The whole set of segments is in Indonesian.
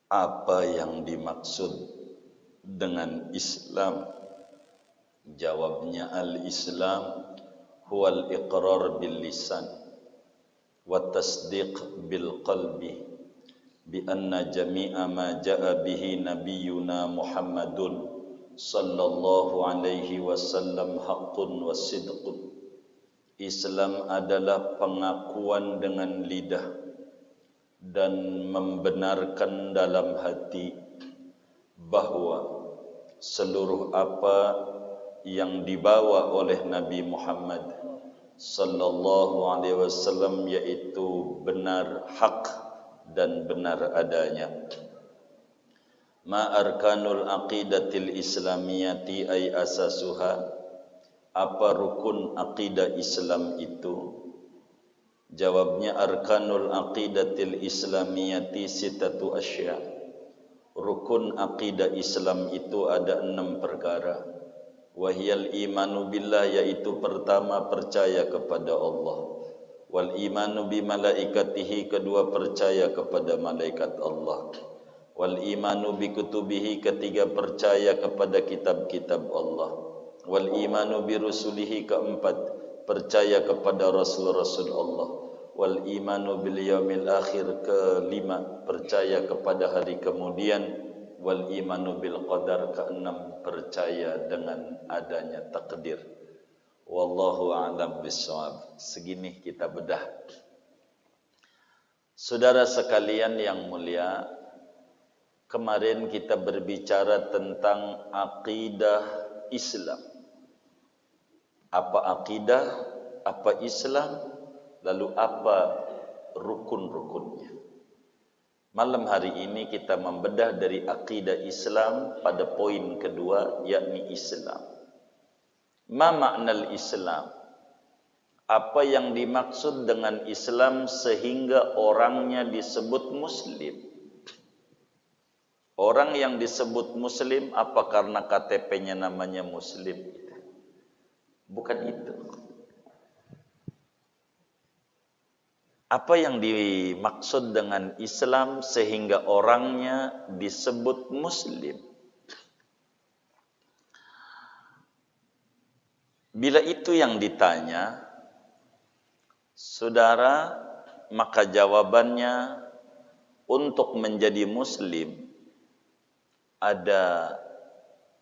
Apa yang dimaksud dengan Islam? Jawabnya, al-Islam huwal iqrar bil lisan wa tasdiq bil qalbi bi anna jami'a ma ja'a bihi nabiyyuna Muhammadun sallallahu alaihi wasallam haqqun wa sidqun. Islam adalah pengakuan dengan lidah dan membenarkan dalam hati bahwa seluruh apa yang dibawa oleh Nabi Muhammad sallallahu alaihi wasallam yaitu benar, hak dan benar adanya. Ma arkanul aqidatil islamiyati ay asasuha. Apa rukun akidah Islam itu? Jawabnya, arkanul aqidatil islamiyati sittatu asya. Rukun akidah Islam itu ada 6 perkara. Wahiyal imanu billah, yaitu pertama percaya kepada Allah. Wal imanu bi malaikatihi, kedua percaya kepada malaikat Allah. Wal imanu bi kutubihi, ketiga percaya kepada kitab-kitab Allah. Wal imanu bi rusulihi, keempat percaya kepada rasul-rasul Allah. Wal imanu bil yaumil akhir, kelima percaya kepada hari kemudian. Wal imanu bil qadar, keenam percaya dengan adanya takdir. Wallahu a'lam bishawab. Segini kita bedah. Saudara sekalian yang mulia, kemarin kita berbicara tentang akidah Islam. Apa akidah, apa Islam, lalu apa rukun-rukunnya. Malam hari ini kita membedah dari akidah Islam pada poin kedua, yakni Islam. Ma maknal Islam? Apa yang dimaksud dengan Islam sehingga orangnya disebut Muslim? Orang yang disebut Muslim apa karena KTP-nya namanya Muslim? Bukan itu. Apa yang dimaksud dengan Islam sehingga orangnya disebut Muslim? Bila itu yang ditanya, saudara, maka jawabannya untuk menjadi Muslim ada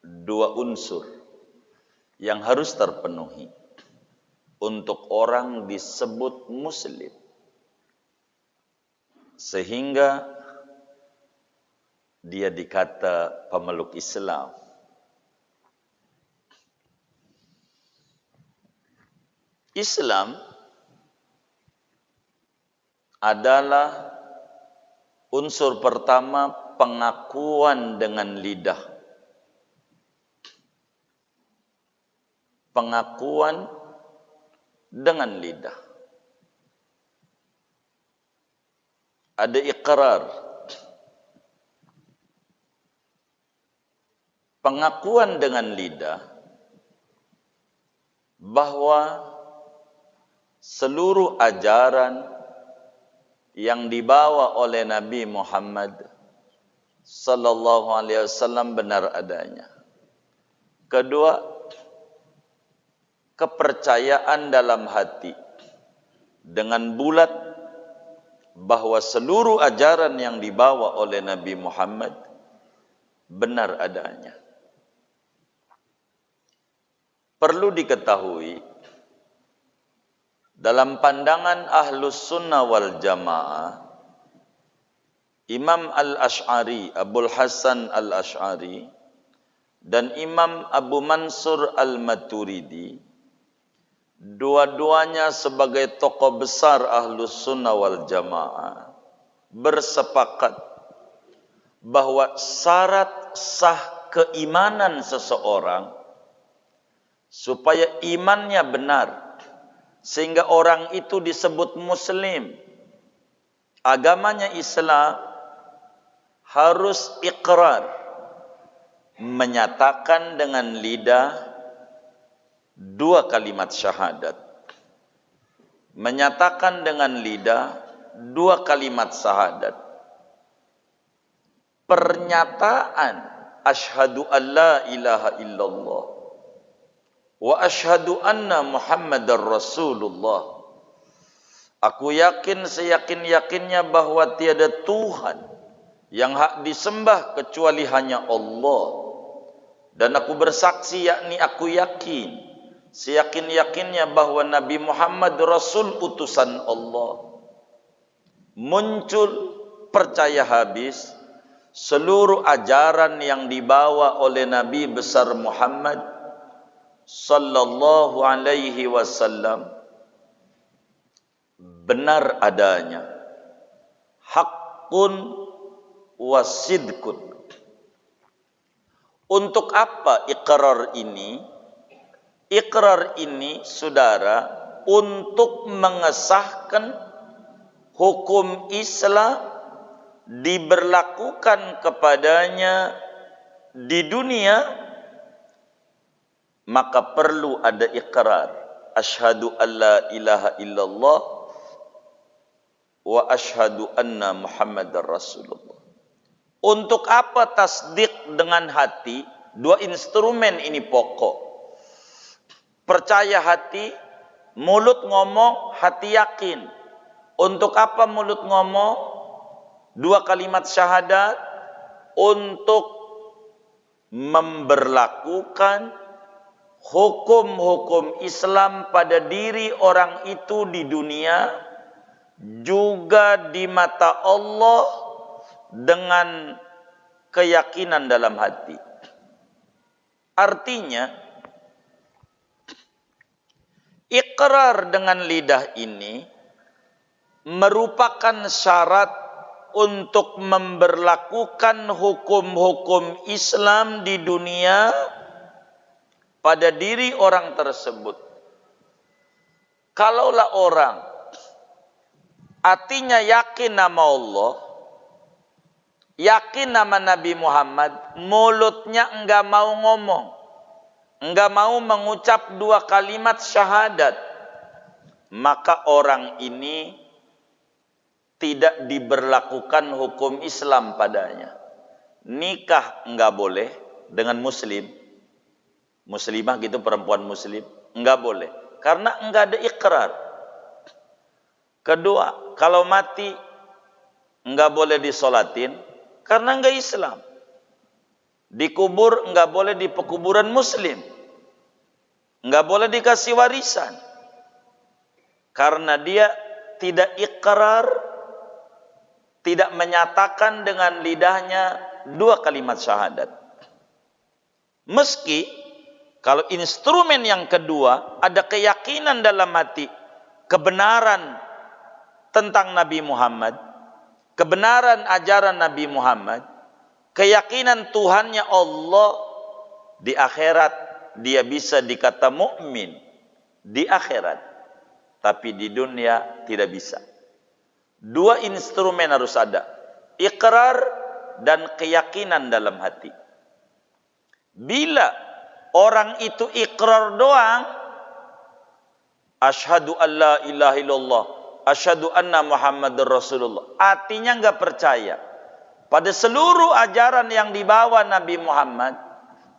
2 unsur yang harus terpenuhi untuk orang disebut Muslim, sehingga dia dikata pemeluk Islam. Islam adalah unsur pertama, pengakuan dengan lidah. Pengakuan dengan lidah. Ada iqrar. Pengakuan dengan lidah bahwa seluruh ajaran yang dibawa oleh Nabi Muhammad sallallahu alaihi wasallam benar adanya. Kedua, kepercayaan dalam hati dengan bulat bahwa seluruh ajaran yang dibawa oleh Nabi Muhammad benar adanya. Perlu diketahui, dalam pandangan Ahlus Sunnah wal Jamaah, Imam Al-Ash'ari, Abul Hasan Al-Ash'ari, dan Imam Abu Mansur Al-Maturidi, dua-duanya sebagai tokoh besar Ahlus Sunnah wal Jamaah, bersepakat bahwa syarat sah keimanan seseorang supaya imannya benar sehingga orang itu disebut Muslim, agamanya Islam, harus iqrar, menyatakan dengan lidah 2 kalimat syahadat. Menyatakan dengan lidah 2 kalimat syahadat. pernyataan asyhadu an la ilaha illallah wa asyhadu anna Muhammadar Rasulullah. Aku yakin seyakin-yakinnya bahwa tiada Tuhan yang hak disembah kecuali hanya Allah. Dan aku bersaksi, yakni aku yakin seyakin-yakinnya bahwa Nabi Muhammad Rasul utusan Allah. Muncul percaya habis seluruh ajaran yang dibawa oleh Nabi besar Muhammad sallallahu alaihi wasallam benar adanya, haqqun wasidkun. Untuk apa ikrar ini? Ikrar ini, saudara, untuk mengesahkan hukum Islam diberlakukan kepadanya di dunia, maka perlu ada ikrar asyhadu an la ilaha illallah wa asyhadu anna Muhammadar Rasulullah. Untuk apa tasdik dengan hati? Dua instrumen ini pokok. Percaya hati, mulut ngomong, hati yakin. Untuk apa mulut ngomong? Dua kalimat syahadat untuk memberlakukan hukum-hukum Islam pada diri orang itu di dunia, juga di mata Allah dengan keyakinan dalam hati. Artinya, ikrar dengan lidah ini merupakan syarat untuk memberlakukan hukum-hukum Islam di dunia pada diri orang tersebut. Kalaulah orang hatinya yakin nama Allah, yakin nama Nabi Muhammad, mulutnya enggak mau ngomong, enggak mau mengucap dua kalimat syahadat, maka orang ini tidak diberlakukan hukum Islam padanya. Nikah enggak boleh dengan muslim, muslimah gitu, perempuan muslim, enggak boleh karena enggak ada ikrar. Kedua, kalau mati enggak boleh disolatin karena enggak Islam. Dikubur enggak boleh di pekuburan muslim, enggak boleh dikasih warisan karena dia tidak ikrar, tidak menyatakan dengan lidahnya dua kalimat syahadat. Meski kalau instrumen yang kedua ada keyakinan dalam hati, kebenaran tentang Nabi Muhammad, kebenaran ajaran Nabi Muhammad, keyakinan Tuhannya Allah, di akhirat dia bisa dikata mukmin di akhirat, tapi di dunia tidak bisa. Dua instrumen harus ada, ikrar dan keyakinan dalam hati. Bila orang itu ikrar doang, asyhadu an la ilaha illallah, asyhadu anna Muhammadar Rasulullah, hatinya enggak percaya pada seluruh ajaran yang dibawa Nabi Muhammad,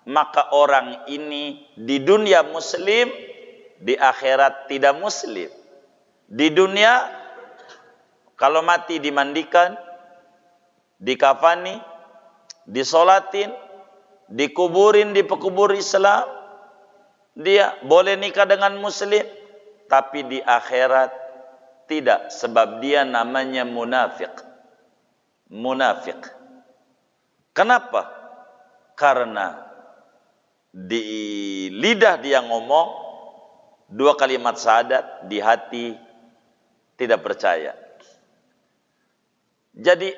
maka orang ini di dunia muslim, di akhirat tidak muslim. Di dunia kalau mati dimandikan, dikafani, disolatin, dikuburin di pekubur Islam, dia boleh nikah dengan muslim, tapi di akhirat tidak, sebab dia namanya munafik. Munafik. Kenapa? Karena di lidah dia ngomong dua kalimat syahadat, di hati tidak percaya. Jadi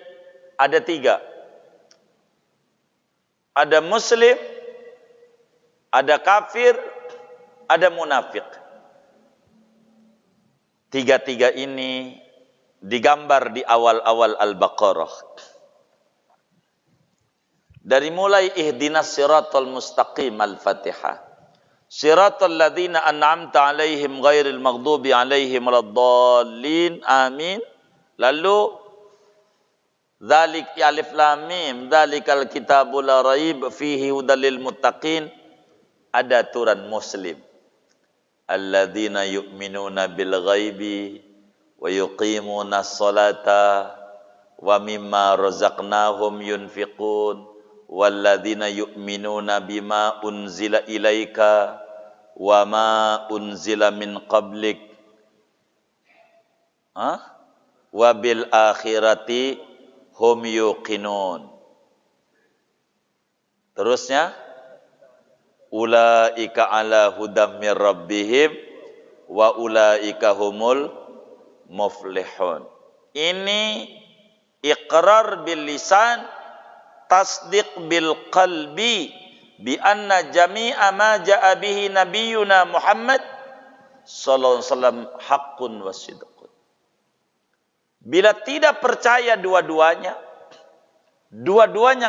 ada tiga. Ada muslim, ada kafir, ada munafik. Tiga-tiga ini digambar di awal-awal Al-Baqarah. Dari mulai ihdinas siratal mustaqim Al-Fatihah. Siratal ladzina an'amta alaihim ghairil maghdubi alaihim waladdallin. Amin. Lalu Dzalik alif lam mim, dzalikal kitabul la raib fihi hudal lil muttaqin. Ada aturan muslim. Alladzina yu'minuna bil ghaibi wa yuqimuna sholata wa mimma razaqnahum yunfiqun walladzina yu'minuna bima unzila ilaika wa ma unzila min qablik wa bil akhirati hum yuqinun. Terusnya ulaika ala hudam mir rabbihim wa ulaika humul muflihun. Ini iqrar bil lisan, tasdiq bil qalbi bi anna jami'a ma ja'a bihi nabiyyuna Muhammad sallallahu alaihi wasallam haqqun wa sidqun. Bila tidak percaya dua-duanya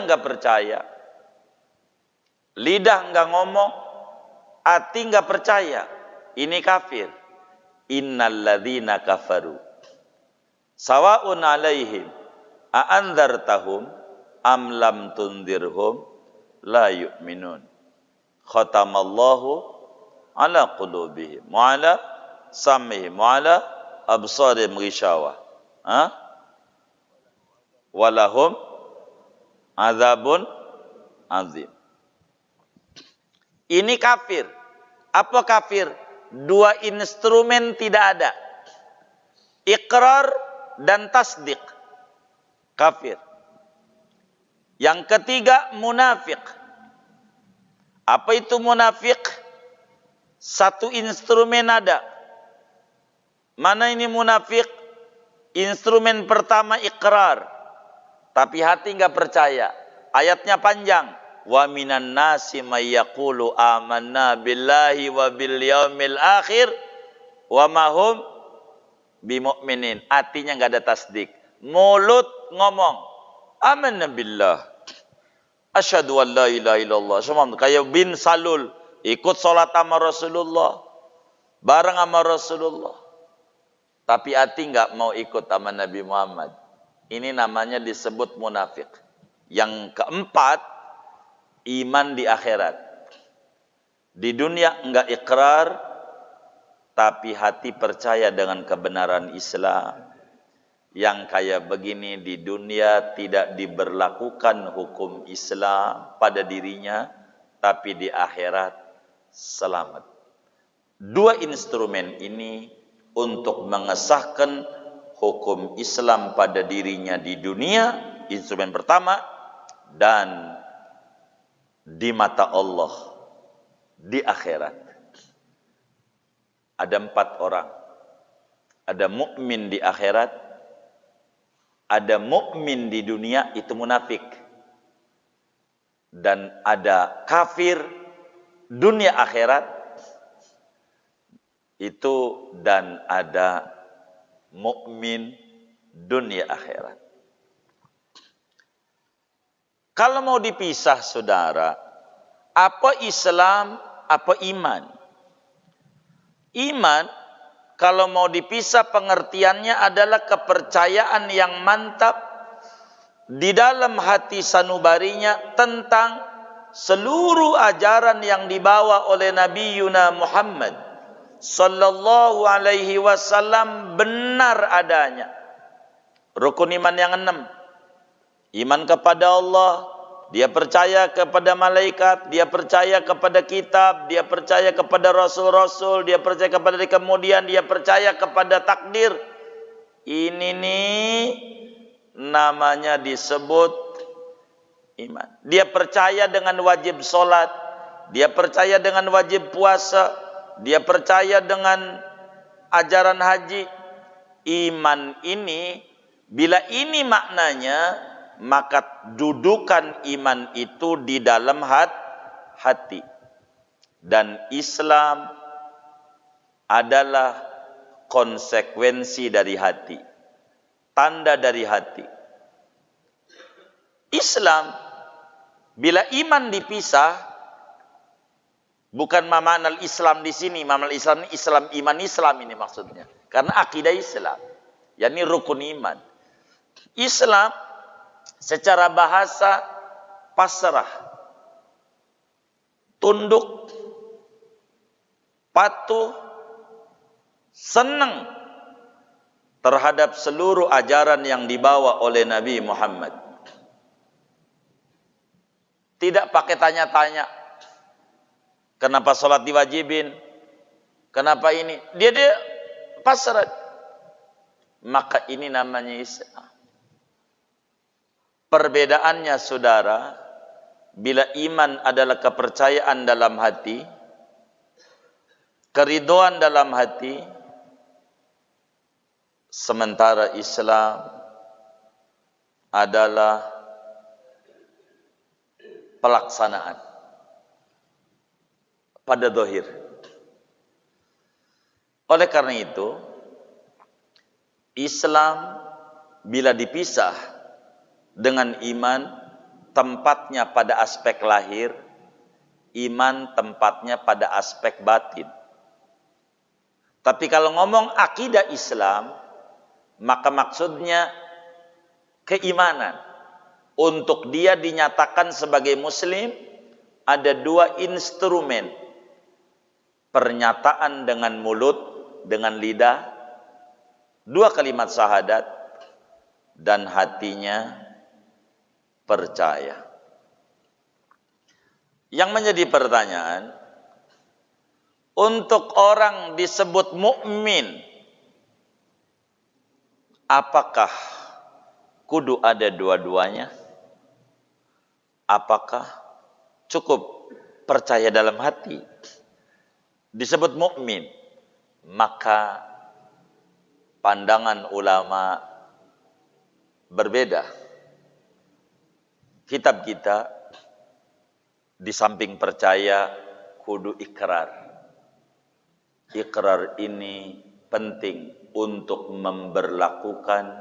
enggak percaya. Lidah enggak ngomong, hati enggak percaya. Ini kafir. Innal ladzina kafaru sawa'un 'alaihim a andzartahum am lam tundirhum la yu'minun. Khatamallahu ala qulubihim wa ala sam'ihim wa ala absarihim ghishawah. Walahum azabun azim. Ini kafir. Apa kafir? Dua instrumen tidak ada. Iqrar dan tasdik. Kafir. Yang ketiga munafik. Apa itu munafik? Satu instrumen ada. Mana ini munafik? Instrumen pertama iqrar, tapi hati enggak percaya. Ayatnya panjang. Wa minan nasi may yaqulu amanna billahi wa bil yaumil akhir wa ma hum bimu'minin. Hatinya enggak ada tasdik. Mulut ngomong amanna billah, asyhadu an la ilaha illallah. Semua kayak bin Salul ikut salat sama Rasulullah, bareng sama Rasulullah. Tapi hati enggak mau ikut sama Nabi Muhammad. Ini namanya disebut munafik. Yang keempat, iman di akhirat. Di dunia enggak ikrar, tapi hati percaya dengan kebenaran Islam. Yang kayak begini di dunia tidak diberlakukan hukum Islam pada dirinya, tapi di akhirat selamat. Dua instrumen ini untuk mengesahkan hukum Islam pada dirinya di dunia, instrumen pertama, dan di mata Allah di akhirat. Ada 4 orang. Ada mukmin di akhirat, ada mukmin di dunia, itu munafik. Dan ada kafir dunia akhirat itu, dan ada mukmin dunia akhirat. Kalau mau dipisah saudara, apa Islam, apa iman? Iman kalau mau dipisah pengertiannya adalah kepercayaan yang mantap di dalam hati sanubarinya tentang seluruh ajaran yang dibawa oleh Nabi Yuna Muhammad sallallahu alaihi wasallam benar adanya. Rukun iman yang 6. Iman kepada Allah, dia percaya kepada malaikat, dia percaya kepada kitab, dia percaya kepada rasul-rasul, dia percaya kepada kemudian dia percaya kepada takdir. Ini nih namanya disebut iman. Dia percaya dengan wajib sholat, dia percaya dengan wajib puasa, dia percaya dengan ajaran haji. Iman ini, bila ini maknanya, maka dudukan iman itu di dalam hati. Dan Islam adalah konsekuensi dari hati, tanda dari hati. Islam, bila iman dipisah, bukan makna Islam di sini, makna Islam ini Islam, iman Islam ini maksudnya. Karena akidah Islam, yakni rukun iman. Islam Secara bahasa pasrah, tunduk, patuh, senang terhadap seluruh ajaran yang dibawa oleh Nabi Muhammad. Tidak pakai tanya-tanya, kenapa sholat diwajibin, kenapa ini, dia pasrah. Maka ini namanya Islam. Perbedaannya saudara, bila iman adalah kepercayaan dalam hati, keridhaan dalam hati, sementara Islam adalah pelaksanaan pada zahir. Oleh karena itu, Islam bila dipisah dengan iman, tempatnya pada aspek lahir, iman tempatnya pada aspek batin. Tapi kalau ngomong akidah Islam, maka maksudnya keimanan. Untuk dia dinyatakan sebagai muslim, ada dua instrumen. Pernyataan dengan mulut, dengan lidah, dua kalimat syahadat, dan hatinya percaya. Yang menjadi pertanyaan, untuk orang disebut mukmin, apakah kudu ada dua-duanya? Apakah cukup percaya dalam hati disebut mukmin? Maka pandangan ulama berbeda. Kitab kita di samping percaya kudu ikrar. Ikrar ini penting untuk memberlakukan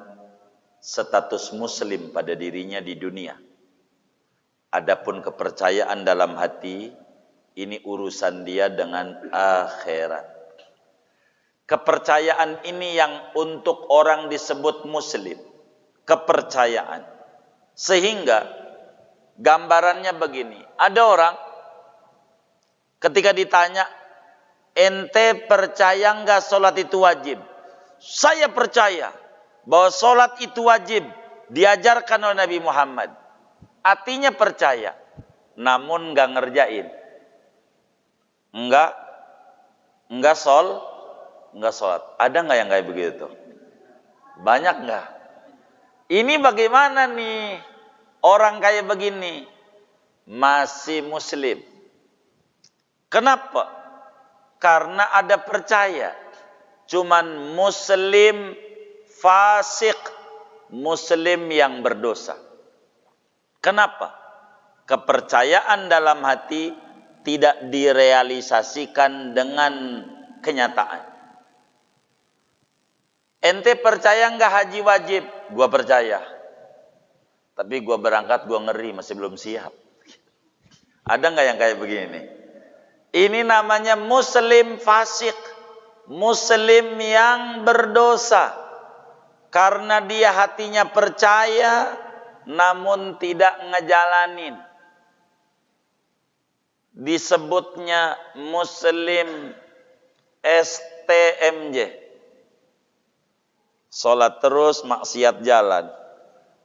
status muslim pada dirinya di dunia. Adapun kepercayaan dalam hati, ini urusan dia dengan akhirat. Kepercayaan ini yang untuk orang disebut muslim. Kepercayaan. Sehingga gambarannya begini, ada orang ketika ditanya, ente percaya enggak sholat itu wajib? Saya percaya bahwa sholat itu wajib, diajarkan oleh Nabi Muhammad. Artinya percaya, namun enggak ngerjain. Enggak sholat. Ada enggak yang kayak begitu? Banyak enggak? Ini bagaimana nih? Orang kayak begini masih muslim. Kenapa? Karena ada percaya. Cuman muslim fasik, muslim yang berdosa. Kenapa? Kepercayaan dalam hati tidak direalisasikan dengan kenyataan. Ente percaya enggak haji wajib? Gua percaya. Tapi gua berangkat, gua ngeri, masih belum siap. Ada nggak yang kayak begini? Ini namanya muslim fasik. Muslim yang berdosa. Karena dia hatinya percaya, namun tidak ngejalanin. Disebutnya muslim STMJ. Sholat terus, maksiat jalan.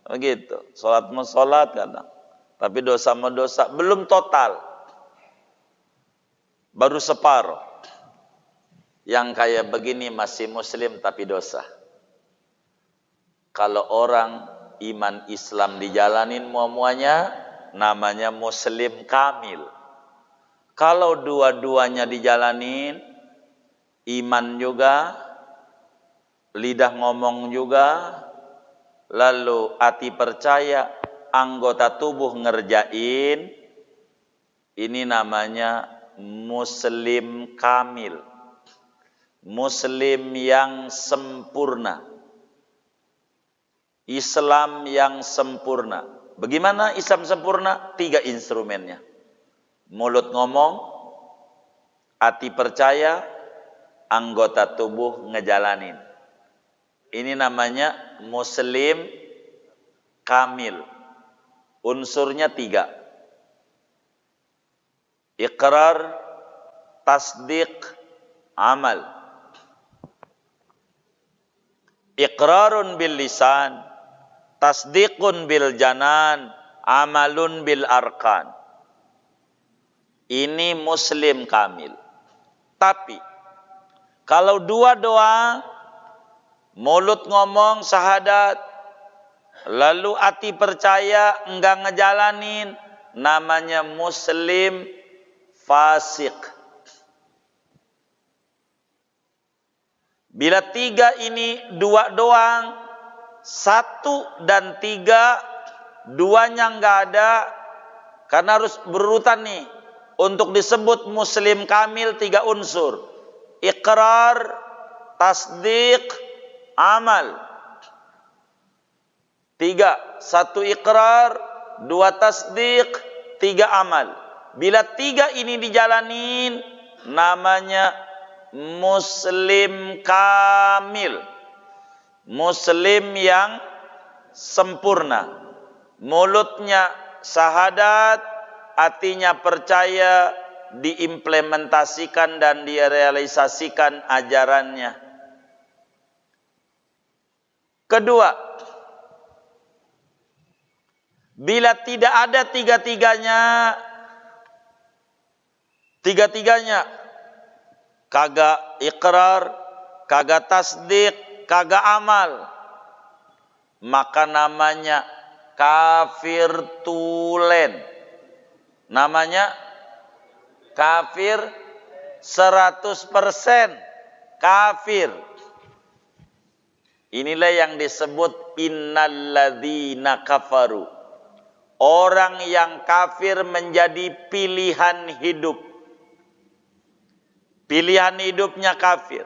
Begitu, sholat mau sholat kadang, tapi dosa mau dosa, belum total, baru separuh. Yang kayak begini masih muslim tapi dosa. Kalau orang iman Islam dijalanin muanya, namanya muslim kamil. Kalau dua-duanya dijalanin, iman juga, lidah ngomong juga, lalu hati percaya, anggota tubuh ngerjain, ini namanya muslim kamil. Muslim yang sempurna. Islam yang sempurna. Bagaimana Islam sempurna? 3 instrumennya. Mulut ngomong, hati percaya, anggota tubuh ngejalanin. Ini namanya muslim kamil. Unsurnya 3. Iqrar, tasdiq, amal. Iqrarun bil lisan, tasdiqun bil janan, amalun bil arkan. Ini muslim kamil. Tapi kalau dua doang, mulut ngomong syahadat, lalu hati percaya enggak ngejalanin, namanya muslim fasik. Bila 3 ini 2 doang, 1 dan 3, 2-nya enggak ada, karena harus berurutan nih. Untuk disebut muslim kamil 3 unsur. Iqrar, tasdiq, amal. 3, 1 iqrar, 2 tasdiq, 3 amal. Bila 3 ini dijalanin, namanya muslim kamil. Muslim yang sempurna. Mulutnya syahadat, hatinya percaya, diimplementasikan dan direalisasikan ajarannya. Kedua, bila tidak ada tiga-tiganya, kagak iqrar, kagak tasdik, kagak amal, maka namanya kafir tulen. Namanya kafir 100% kafir. Inilah yang disebut innalladzina kafaru. Orang yang kafir menjadi pilihan hidup. Pilihan hidupnya kafir.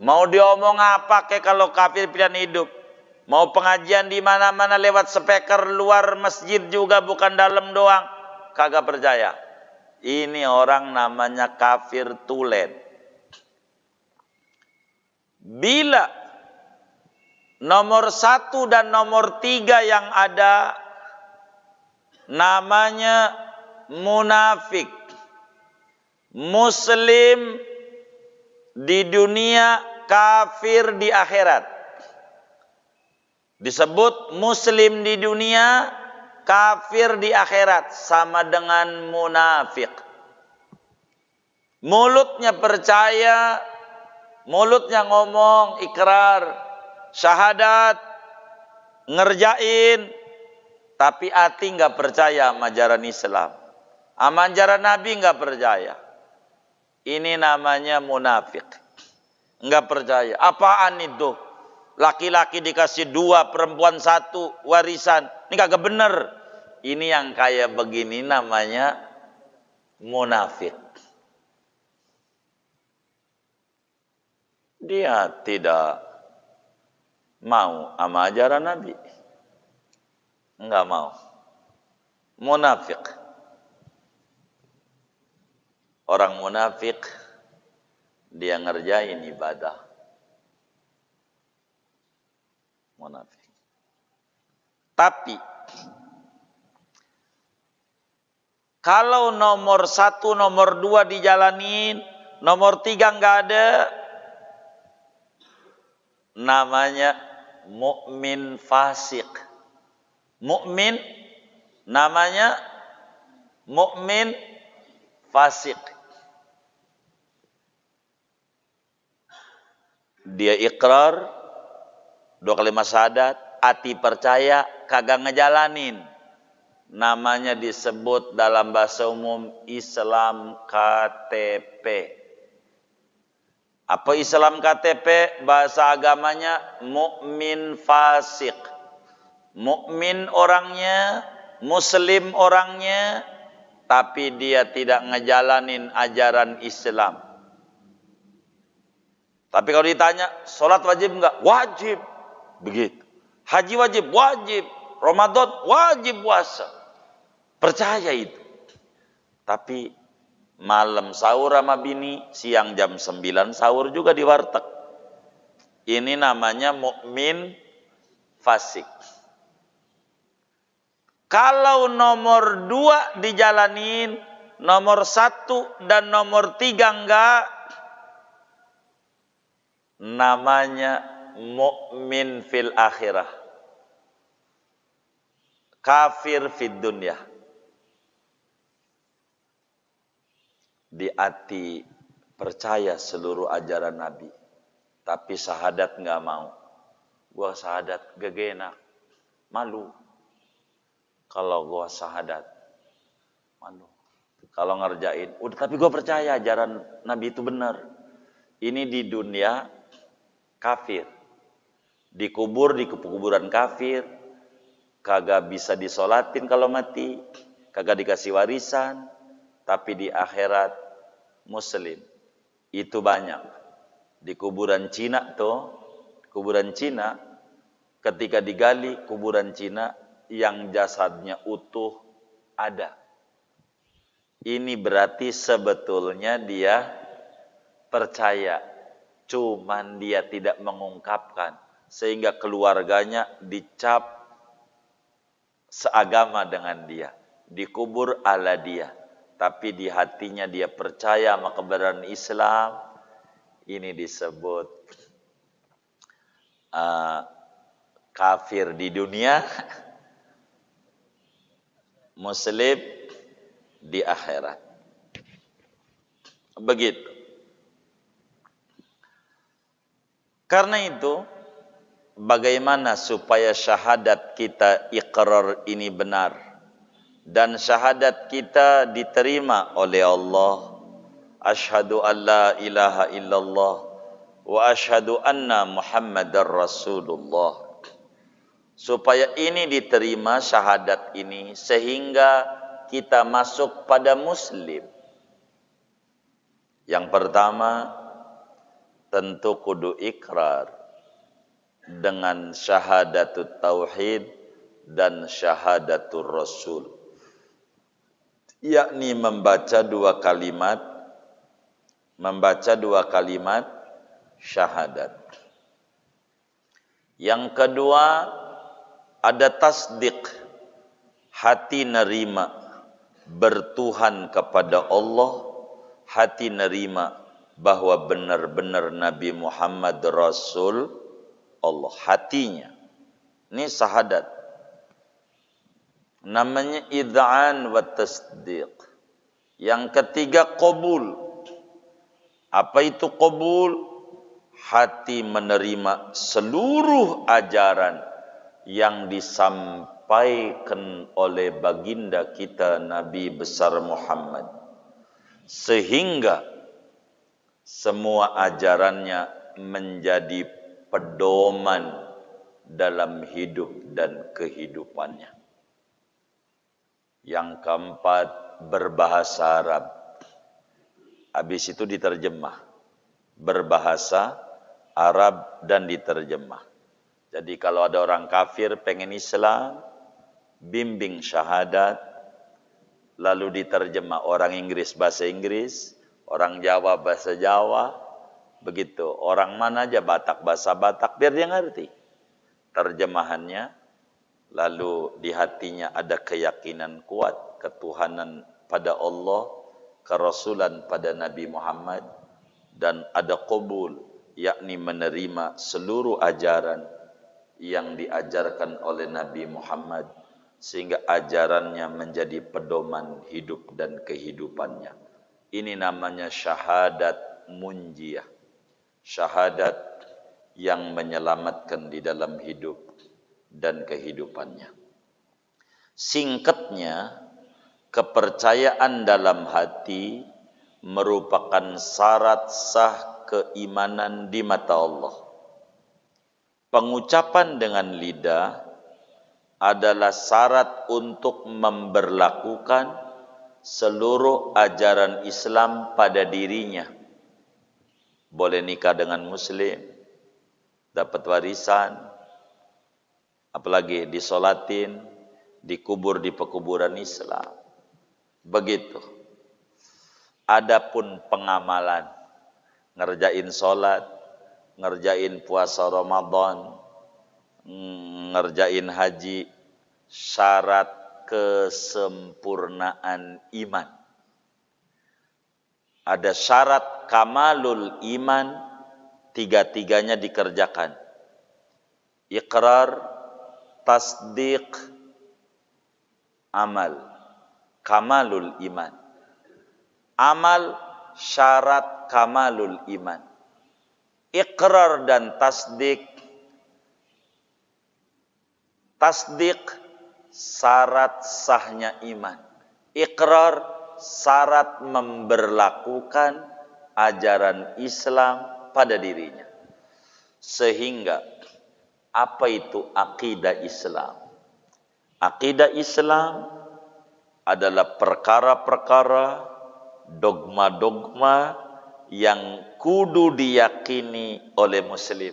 Mau diomong apa kek kalau kafir pilihan hidup? Mau pengajian di mana-mana lewat speaker luar masjid juga, bukan dalam doang, kagak percaya. Ini orang namanya kafir tulen. Bila nomor 1 dan nomor 3 yang ada, namanya munafik. Muslim di dunia, kafir di akhirat. Disebut muslim di dunia, kafir di akhirat, sama dengan munafik. Mulutnya percaya, mulutnya ngomong ikrar, syahadat, ngerjain, tapi hati nggak percaya sama ajaran Islam, sama ajaran Nabi nggak percaya. Ini namanya munafik. Enggak percaya. Apaan itu? Laki-laki dikasih 2, perempuan 1 warisan. Ini kagak bener. Ini yang kayak begini namanya munafik. Dia tidak mau sama ajaran Nabi. Enggak mau. Munafik. Orang munafik, dia ngerjain ibadah. Munafik. Tapi kalau nomor 1, nomor 2 dijalanin, nomor 3 enggak ada, namanya mukmin fasik. Mukmin namanya mukmin fasik. Dia ikrar 2 kalimat syahadat, hati percaya, kagak ngejalanin. Namanya disebut dalam bahasa umum Islam KTP. Apa Islam KTP? Bahasa agamanya mukmin fasik. Mukmin orangnya, muslim orangnya, tapi dia tidak ngejalanin ajaran Islam. Tapi kalau ditanya, sholat wajib enggak? Wajib. Begitu. Haji wajib? Wajib. Ramadan wajib puasa. Percaya itu. Tapi malam sahur sama bini, siang jam 9 sahur juga di warteg. Ini namanya mukmin fasik. Kalau nomor 2 dijalanin, nomor 1 dan nomor 3 enggak, namanya mukmin fil akhirah, kafir fid dunya. Di hati percaya seluruh ajaran Nabi, tapi syahadat enggak mau. Gua syahadat gak enak, malu. Kalau gua syahadat, malu. Kalau ngerjain, udah tapi gua percaya ajaran Nabi itu benar. Ini di dunia kafir, dikubur di kuburan kafir, kagak bisa disolatin kalau mati, kagak dikasih warisan, tapi di akhirat muslim. Itu banyak. Di kuburan Cina tuh, kuburan Cina ketika digali kuburan Cina yang jasadnya utuh ada. Ini berarti sebetulnya dia percaya, cuman dia tidak mengungkapkan, sehingga keluarganya dicap seagama dengan dia, dikubur ala dia, tapi di hatinya dia percaya sama kebenaran Islam. Ini disebut kafir di dunia, muslim di akhirat. Begitu. Karena itu, bagaimana supaya syahadat kita iqrar ini benar dan syahadat kita diterima oleh Allah? Asyhadu an la ilaha illallah wa asyhadu anna Muhammadar Rasulullah. Supaya ini diterima syahadat ini, sehingga kita masuk pada muslim. Yang pertama, tentu kudu ikrar dengan syahadatul tauhid dan syahadatul rasul, yakni membaca dua kalimat syahadat. Yang kedua, ada tasdik, hati nerima bertuhan kepada Allah, hati nerima bahwa benar-benar Nabi Muhammad Rasul Allah, hatinya. Ini syahadat. Namanya id'an wa tasdiq. Yang ketiga, qabul. Apa itu qabul? Hati menerima seluruh ajaran yang disampaikan oleh baginda kita Nabi besar Muhammad, sehingga semua ajarannya menjadi pedoman dalam hidup dan kehidupannya. Yang keempat, berbahasa Arab. Habis itu diterjemah. Berbahasa Arab dan diterjemah. Jadi kalau ada orang kafir pengen Islam, bimbing syahadat, lalu diterjemah. Orang Inggris bahasa Inggris, orang Jawa bahasa Jawa, begitu. Orang mana aja Batak bahasa Batak, biar dia ngerti terjemahannya. Lalu di hatinya ada keyakinan kuat, ketuhanan pada Allah, kerasulan pada Nabi Muhammad, dan ada qabul, yakni menerima seluruh ajaran yang diajarkan oleh Nabi Muhammad, sehingga ajarannya menjadi pedoman hidup dan kehidupannya. Ini namanya syahadat munjiyah, syahadat yang menyelamatkan di dalam hidup dan kehidupannya. Singkatnya, kepercayaan dalam hati merupakan syarat sah keimanan di mata Allah. Pengucapan dengan lidah adalah syarat untuk memberlakukan seluruh ajaran Islam pada dirinya. Boleh nikah dengan muslim, dapat warisan, apalagi disolatin, dikubur di pekuburan Islam. Begitu. Adapun pengamalan, ngerjain sholat, ngerjain puasa Ramadan, ngerjain haji, syarat kesempurnaan iman. Ada syarat kamalul iman, tiga-tiganya dikerjakan. Iqrar, tasdiq, amal. Kamalul iman. Amal syarat kamalul iman. Iqrar dan tasdik. Tasdik syarat sahnya iman. Iqrar syarat memberlakukan ajaran Islam pada dirinya. Sehingga apa itu akidah Islam? Akidah Islam adalah perkara-perkara, dogma-dogma yang kudu diyakini oleh muslim.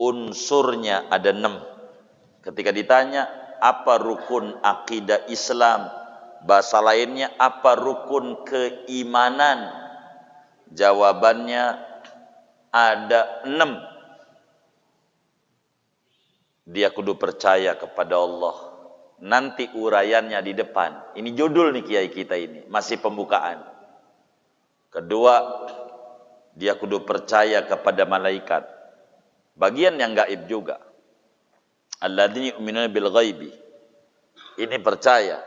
Unsurnya ada 6. Ketika ditanya apa rukun akidah Islam, bahasa lainnya apa rukun keimanan, jawabannya ada 6. Dia kudu percaya kepada Allah. Nanti uraiannya di depan. Ini judul nih kiai kita ini, masih pembukaan. Kedua, dia kudu percaya kepada malaikat. Bagian yang gaib juga. Alladzina yu'minuna bil ghaibi. Ini percaya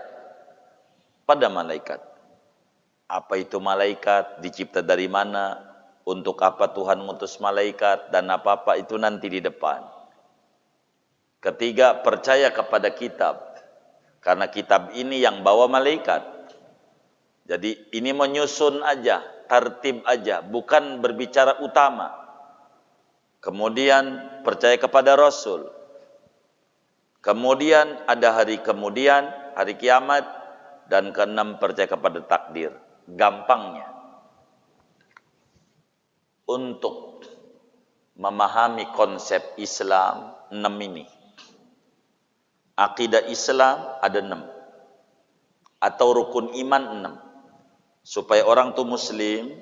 pada malaikat. Apa itu malaikat? Dicipta dari mana? Untuk apa Tuhan mengutus malaikat? Dan apa-apa itu nanti di depan. Ketiga, percaya kepada kitab. Karena kitab ini yang bawa malaikat. Jadi ini menyusun aja, tertib aja, bukan berbicara utama. Kemudian percaya kepada Rasul. Kemudian ada hari kemudian, hari kiamat. Dan keenam, percaya kepada takdir. Gampangnya, untuk memahami konsep Islam 6 ini. Akidah Islam ada 6. Atau rukun iman 6. Supaya orang tuh muslim,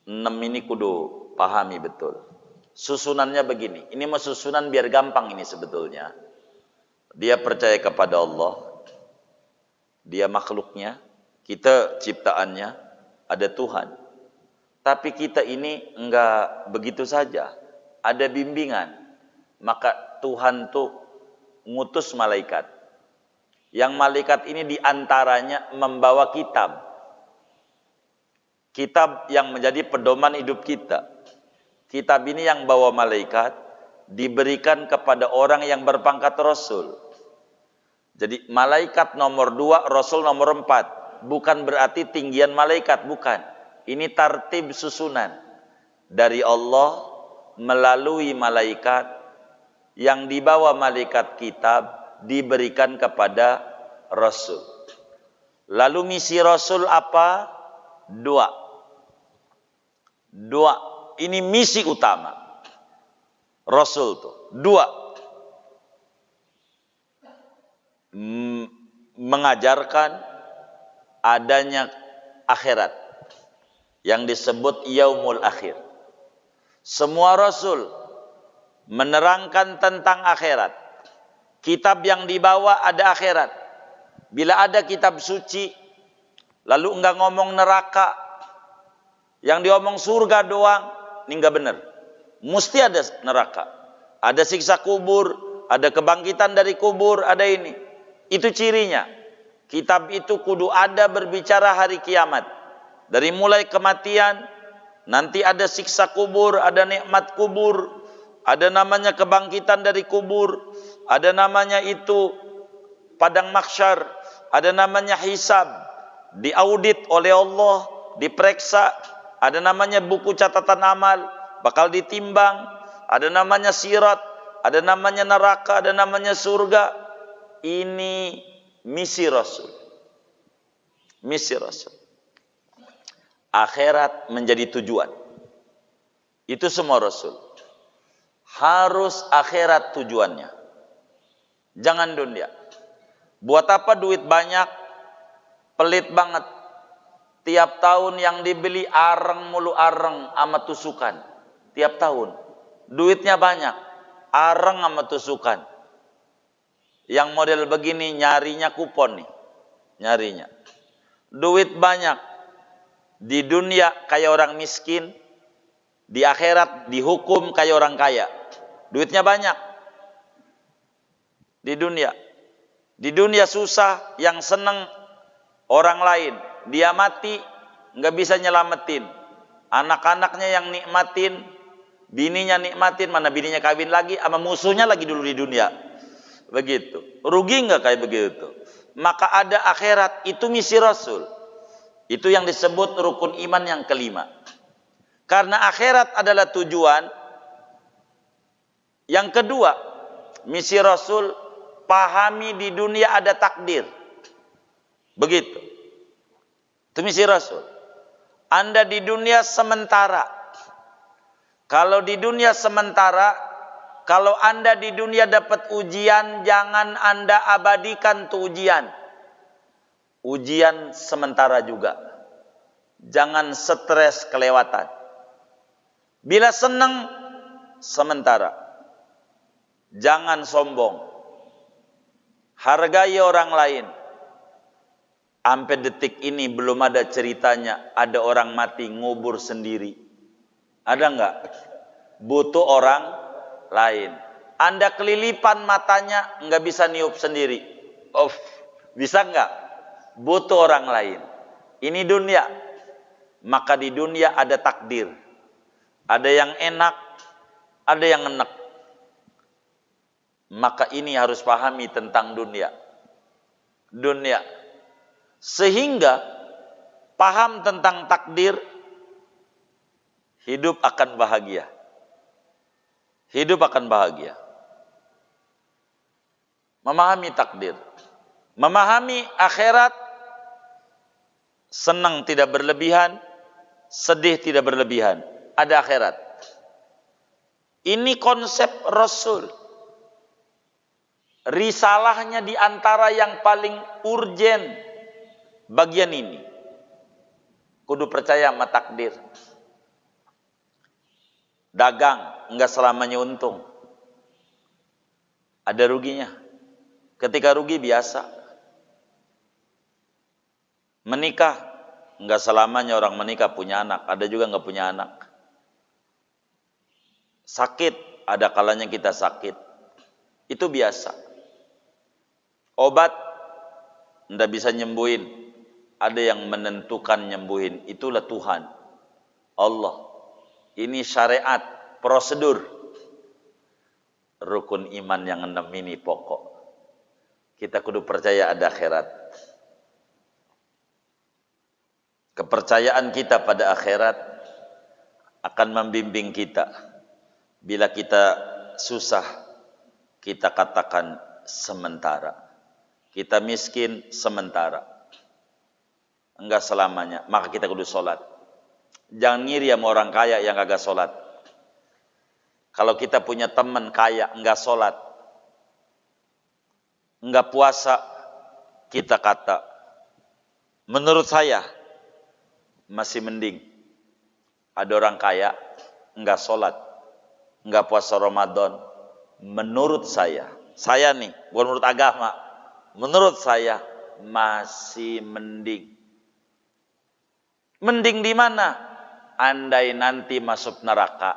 6 ini kudu pahami betul. Susunannya begini. Ini mah susunan biar gampang ini sebetulnya. Dia percaya kepada Allah. Dia makhluknya. Kita ciptaannya. Ada Tuhan. Tapi kita ini enggak begitu saja. Ada bimbingan. Maka Tuhan tuh ngutus malaikat. Yang malaikat ini diantaranya membawa kitab. Kitab yang menjadi pedoman hidup kita. Kitab ini yang bawa malaikat diberikan kepada orang yang berpangkat Rasul. Jadi malaikat nomor 2, Rasul nomor 4. Bukan berarti tinggian malaikat, bukan. Ini tartib susunan. Dari Allah melalui malaikat, yang dibawa malaikat kitab diberikan kepada Rasul. Lalu misi Rasul apa? 2. Ini misi utama Rasul tuh. 2. Mengajarkan adanya akhirat yang disebut yaumul akhir. Semua Rasul menerangkan tentang akhirat. Kitab yang dibawa ada akhirat. Bila ada kitab suci, lalu enggak ngomong neraka, yang diomong surga doang, ini enggak benar. Mesti ada neraka, ada siksa kubur, ada kebangkitan dari kubur, ada ini. Itu cirinya. Kitab itu kudu ada berbicara hari kiamat. Dari mulai kematian, nanti ada siksa kubur, ada nikmat kubur, ada namanya kebangkitan dari kubur, ada namanya itu padang mahsyar, ada namanya hisab, diaudit oleh Allah, diperiksa, ada namanya buku catatan amal, bakal ditimbang, ada namanya sirat, ada namanya neraka, ada namanya surga. Ini misi Rasul. Misi Rasul. Akhirat menjadi tujuan. Itu semua Rasul. Harus akhirat tujuannya. Jangan dunia. Buat apa duit banyak, pelit banget. Tiap tahun yang dibeli areng mulu areng sama tusukan. Tiap tahun. Duitnya banyak, areng sama tusukan. Yang model begini nyarinya kupon nih. Nyarinya. Duit banyak. Di dunia kayak orang miskin. Di akhirat dihukum kayak orang kaya. Duitnya banyak. Di dunia. Di dunia susah, yang seneng orang lain. Dia mati, nggak bisa nyelamatin. Anak-anaknya yang nikmatin, bininya nikmatin, mana bininya kawin lagi, sama musuhnya lagi dulu di dunia. Begitu. Rugi nggak kayak begitu? Maka ada akhirat, itu misi Rasul. Itu yang disebut rukun iman yang kelima. Karena akhirat adalah tujuan. Yang kedua, misi Rasul, pahami di dunia ada takdir. Begitu. Itu misi Rasul. Anda di dunia sementara. Kalau di dunia sementara, kalau Anda di dunia dapat ujian, jangan Anda abadikan tuh ujian. Ujian sementara juga. Jangan stres kelewatan. Bila senang, sementara. Jangan sombong. Hargai orang lain. Sampai detik ini belum ada ceritanya ada orang mati ngubur sendiri. Ada enggak? Butuh orang lain. Anda kelilipan matanya enggak bisa niup sendiri. Bisa enggak? Butuh orang lain. Ini dunia. Maka di dunia ada takdir. Ada yang enak, ada yang enak. Maka ini harus pahami tentang dunia. Dunia. Sehingga paham tentang takdir, hidup akan bahagia. Hidup akan bahagia. Memahami takdir. Memahami akhirat, senang tidak berlebihan, sedih tidak berlebihan. Ada akhirat. Ini konsep Rasul. Risalahnya di antara yang paling urgen bagian ini. Kudu percaya sama takdir. Dagang enggak selamanya untung. Ada ruginya. Ketika rugi biasa. Menikah enggak selamanya orang menikah punya anak, ada juga enggak punya anak. Sakit, ada kalanya kita sakit. Itu biasa. Obat enggak bisa nyembuhin. Ada yang menentukan nyembuhin. Itulah Tuhan. Allah. Ini syariat, prosedur. Rukun iman yang 6 ini pokok. Kita kudu percaya ada akhirat. Kepercayaan kita pada akhirat akan membimbing kita. Bila kita susah, kita katakan sementara. Kita miskin sementara. Enggak selamanya. Maka kita kudu sholat. Jangan ngiri sama orang kaya yang kagak sholat. Kalau kita punya teman kaya enggak sholat, enggak puasa, kita kata, menurut saya masih mending. Ada orang kaya enggak sholat, enggak puasa Ramadan. Menurut saya nih, bukan menurut agama, menurut saya masih mending. Mending di mana? Andai nanti masuk neraka,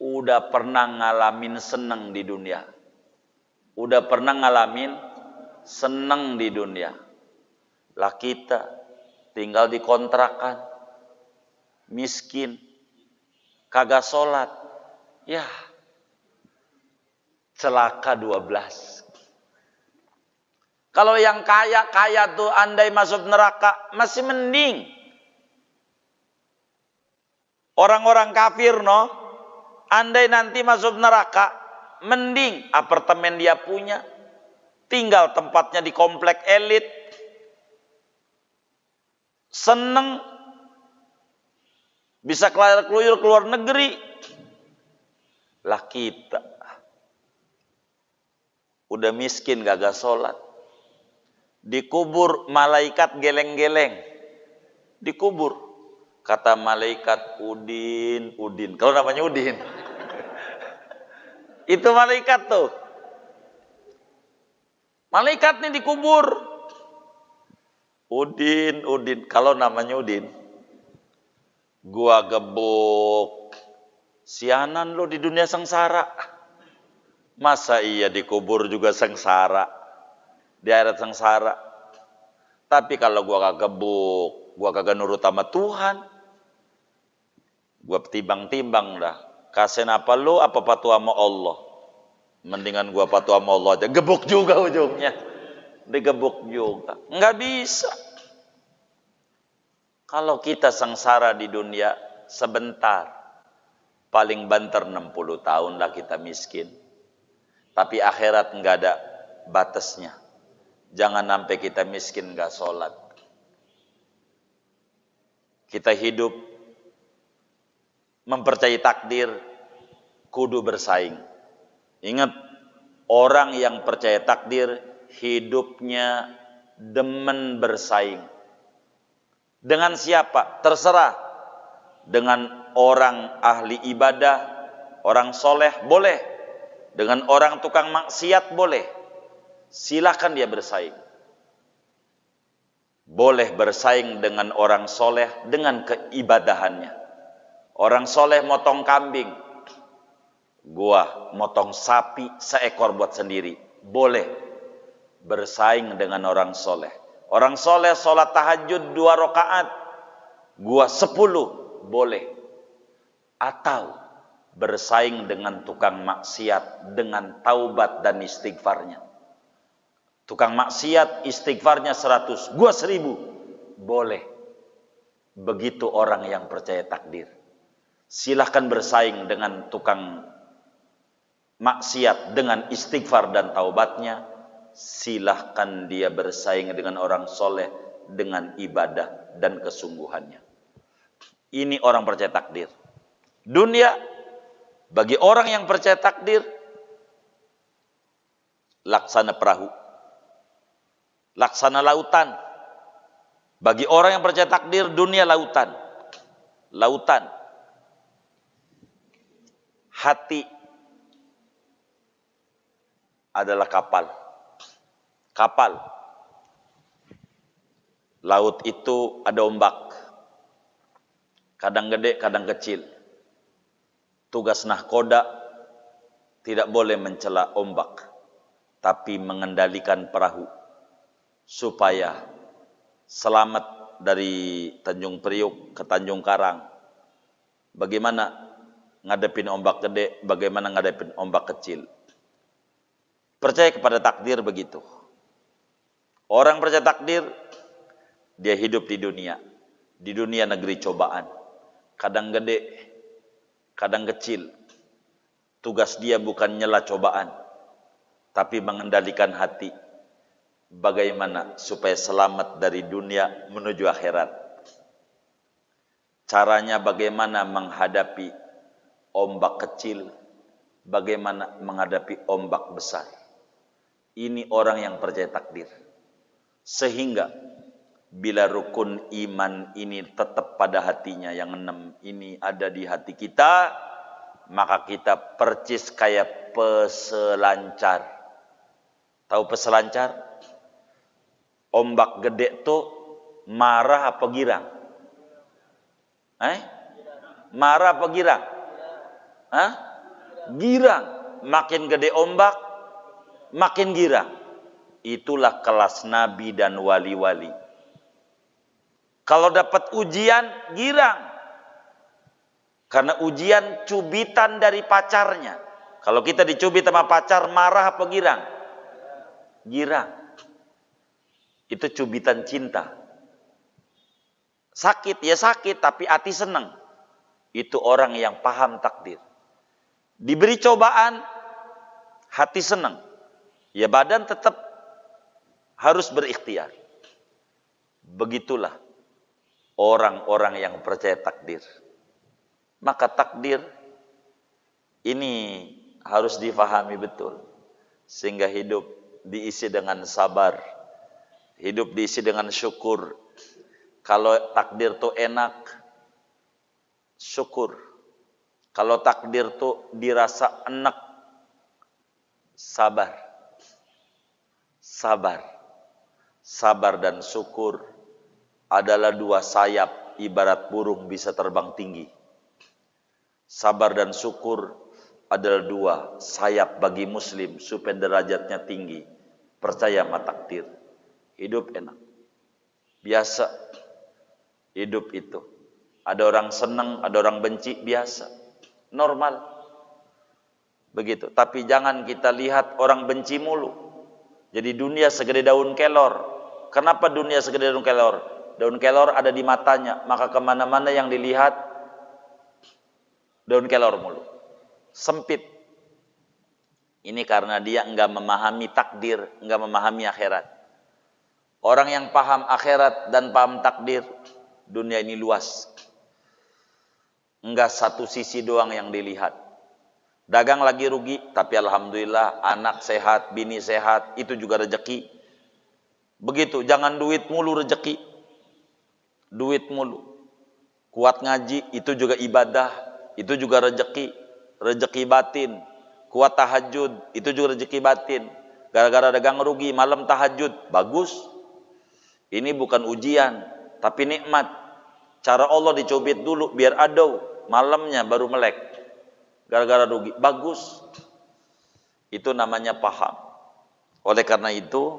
udah pernah ngalamin seneng di dunia. Udah pernah ngalamin seneng di dunia. Lah kita tinggal di kontrakan, miskin, kagak sholat. Ya, celaka 12. Kalau yang kaya tuh andai masuk neraka, masih mending. Orang-orang kafir andai nanti masuk neraka, mending apartemen dia punya, tinggal tempatnya di komplek elit, seneng, bisa keluyur keluar negeri. Lah kita udah miskin gagak sholat, dikubur malaikat geleng-geleng, dikubur. Kata malaikat, Udin. Kalau namanya Udin. Itu malaikat tuh. Malaikat nih dikubur. Udin, kalau namanya Udin, gua gebuk. Sianan lo di dunia sengsara. Masa iya dikubur juga sengsara, di akhirat sengsara. Tapi kalau gua kagak gebuk, gua kagak nurut sama Tuhan, gua timbang-timbang dah. Kasihan apa lu, apa patuh sama Allah? Mendingan gua patuh sama Allah aja. Gebuk juga ujungnya. Digebuk juga. Nggak bisa. Kalau kita sengsara di dunia sebentar, paling banter 60 tahun lah kita miskin. Tapi akhirat nggak ada batasnya. Jangan sampai kita miskin nggak sholat. Kita hidup mempercayai takdir, kudu bersaing. Ingat, orang yang percaya takdir, hidupnya demen bersaing. Dengan siapa? Terserah. Dengan orang ahli ibadah, orang soleh, boleh. Dengan orang tukang maksiat, boleh. Silakan dia bersaing. Boleh bersaing dengan orang soleh dengan keibadahannya. Orang soleh motong kambing, gua motong sapi seekor buat sendiri. Boleh bersaing dengan orang soleh. Orang soleh sholat tahajud 2 rakaat, gua 10, boleh. Atau bersaing dengan tukang maksiat dengan taubat dan istighfarnya. Tukang maksiat istighfarnya 100, gua 1000, boleh. Begitu orang yang percaya takdir. Silahkan bersaing dengan tukang maksiat dengan istighfar dan taubatnya. Silahkan dia bersaing dengan orang soleh dengan ibadah dan kesungguhannya. Ini orang percaya takdir. Dunia, bagi orang yang percaya takdir, laksana perahu, laksana lautan. Bagi orang yang percaya takdir, dunia lautan. Lautan. Hati adalah kapal. Kapal. Laut itu ada ombak. Kadang gede, kadang kecil. Tugas nahkoda tidak boleh mencela ombak, tapi mengendalikan perahu supaya selamat dari Tanjung Priuk ke Tanjung Karang. Bagaimana ngadepin ombak gede, bagaimana ngadepin ombak kecil. Percaya kepada takdir begitu. Orang percaya takdir, dia hidup di dunia negeri cobaan. Kadang gede, kadang kecil. Tugas dia bukan nyela cobaan, tapi mengendalikan hati. Bagaimana supaya selamat dari dunia menuju akhirat. Caranya bagaimana menghadapi ombak kecil, bagaimana menghadapi ombak besar. Ini orang yang percaya takdir. Sehingga bila rukun iman ini tetap pada hatinya, yang 6 ini ada di hati kita, maka kita percis kayak peselancar. Tahu peselancar? Ombak gede tuh marah apa girang? Marah apa girang? Girang. Makin gede ombak, makin girang. Itulah kelas nabi dan wali-wali. Kalau dapat ujian, girang. Karena ujian cubitan dari pacarnya. Kalau kita dicubit sama pacar, marah apa girang? Girang. Itu cubitan cinta. Sakit ya sakit, tapi hati senang. Itu orang yang paham takdir. Diberi cobaan, hati senang. Ya badan tetap harus berikhtiar. Begitulah orang-orang yang percaya takdir. Maka takdir ini harus difahami betul. Sehingga hidup diisi dengan sabar. Hidup diisi dengan syukur. Kalau takdir tuh enak, syukur. Kalau takdir tuh dirasa enak, sabar. sabar. Sabar dan syukur adalah dua sayap ibarat burung bisa terbang tinggi. Sabar dan syukur adalah dua sayap bagi muslim supaya derajatnya tinggi. Percaya sama takdir. Hidup enak. Biasa. Hidup itu. Ada orang senang, ada orang benci, biasa. Normal. Begitu. Tapi jangan kita lihat orang benci mulu. Jadi dunia segede daun kelor. Kenapa dunia segede daun kelor? Daun kelor ada di matanya. Maka kemana-mana yang dilihat daun kelor mulu. Sempit. Ini karena dia enggak memahami takdir, enggak memahami akhirat. Orang yang paham akhirat dan paham takdir, dunia ini luas. Enggak satu sisi doang yang dilihat. Dagang lagi rugi, tapi alhamdulillah anak sehat, bini sehat, itu juga rezeki. Begitu, jangan duit mulu rezeki. Duit mulu. Kuat ngaji, itu juga ibadah, itu juga rezeki. Rezeki batin. Kuat tahajud, itu juga rezeki batin. Gara-gara dagang rugi, malam tahajud, bagus. Ini bukan ujian, tapi nikmat. Cara Allah dicubit dulu, biar adau. Malamnya baru melek. Gara-gara rugi, bagus. Itu namanya paham. Oleh karena itu,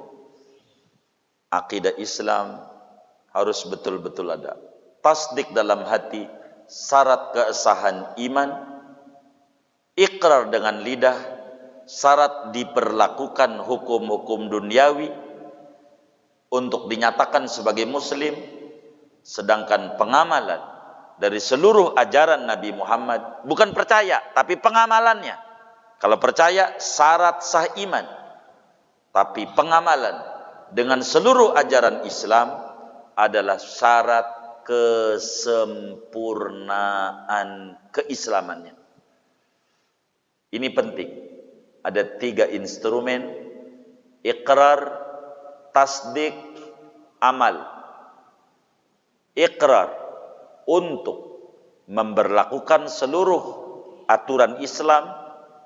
akidah Islam harus betul-betul ada. Tasdik dalam hati, syarat keasahan iman, ikrar dengan lidah, syarat diperlakukan hukum-hukum duniawi untuk dinyatakan sebagai muslim, sedangkan pengamalan dari seluruh ajaran Nabi Muhammad, bukan percaya, tapi pengamalannya. Kalau percaya, syarat sah iman. Tapi pengamalan dengan seluruh ajaran Islam adalah syarat kesempurnaan keislamannya. Ini penting. Ada 3 instrumen: ikrar, tasdik, amal. Ikrar untuk memberlakukan seluruh aturan Islam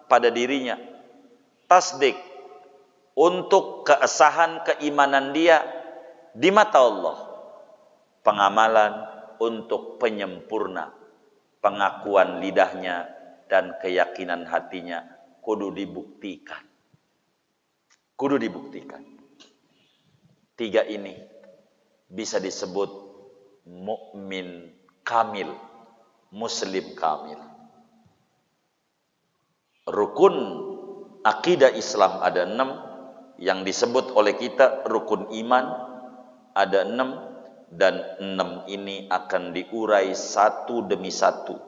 pada dirinya. Tasdik untuk keasahan keimanan dia di mata Allah. Pengamalan untuk penyempurna pengakuan lidahnya dan keyakinan hatinya kudu dibuktikan. Kudu dibuktikan. 3 ini bisa disebut mukmin kamil, muslim kamil. Rukun akidah Islam ada 6, yang disebut oleh kita rukun iman ada 6, dan 6 ini akan diurai satu demi satu.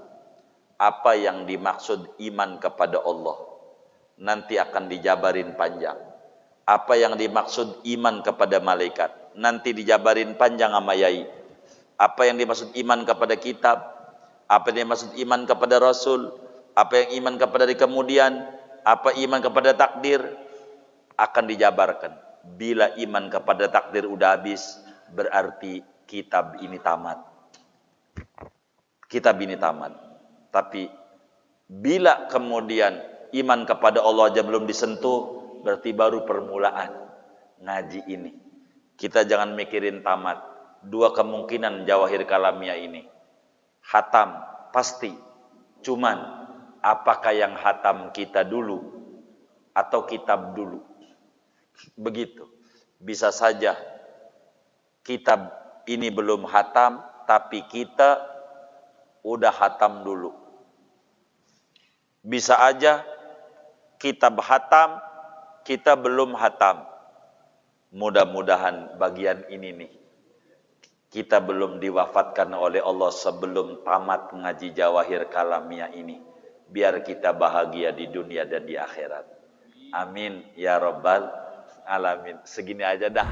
Apa yang dimaksud iman kepada Allah nanti akan dijabarin panjang. Apa yang dimaksud iman kepada malaikat nanti dijabarin panjang sama yai. Apa yang dimaksud iman kepada kitab, apa yang dimaksud iman kepada Rasul, apa yang iman kepada di kemudian, apa iman kepada takdir, akan dijabarkan. Bila iman kepada takdir udah habis, berarti kitab ini tamat. Kitab ini tamat. Tapi bila kemudian iman kepada Allah aja belum disentuh, berarti baru permulaan ngaji ini. Kita jangan mikirin tamat. 2 kemungkinan jawahir kalamia ini. Hatam, pasti. Cuman, apakah yang hatam kita dulu atau kitab dulu? Begitu. Bisa saja kitab ini belum hatam, tapi kita udah hatam dulu. Bisa aja kitab hatam, kita belum hatam. Mudah-mudahan bagian ini nih, kita belum diwafatkan oleh Allah sebelum tamat ngaji jawahir kalamia ini. Biar kita bahagia di dunia dan di akhirat. Amin ya rabbal alamin. Segini aja dah.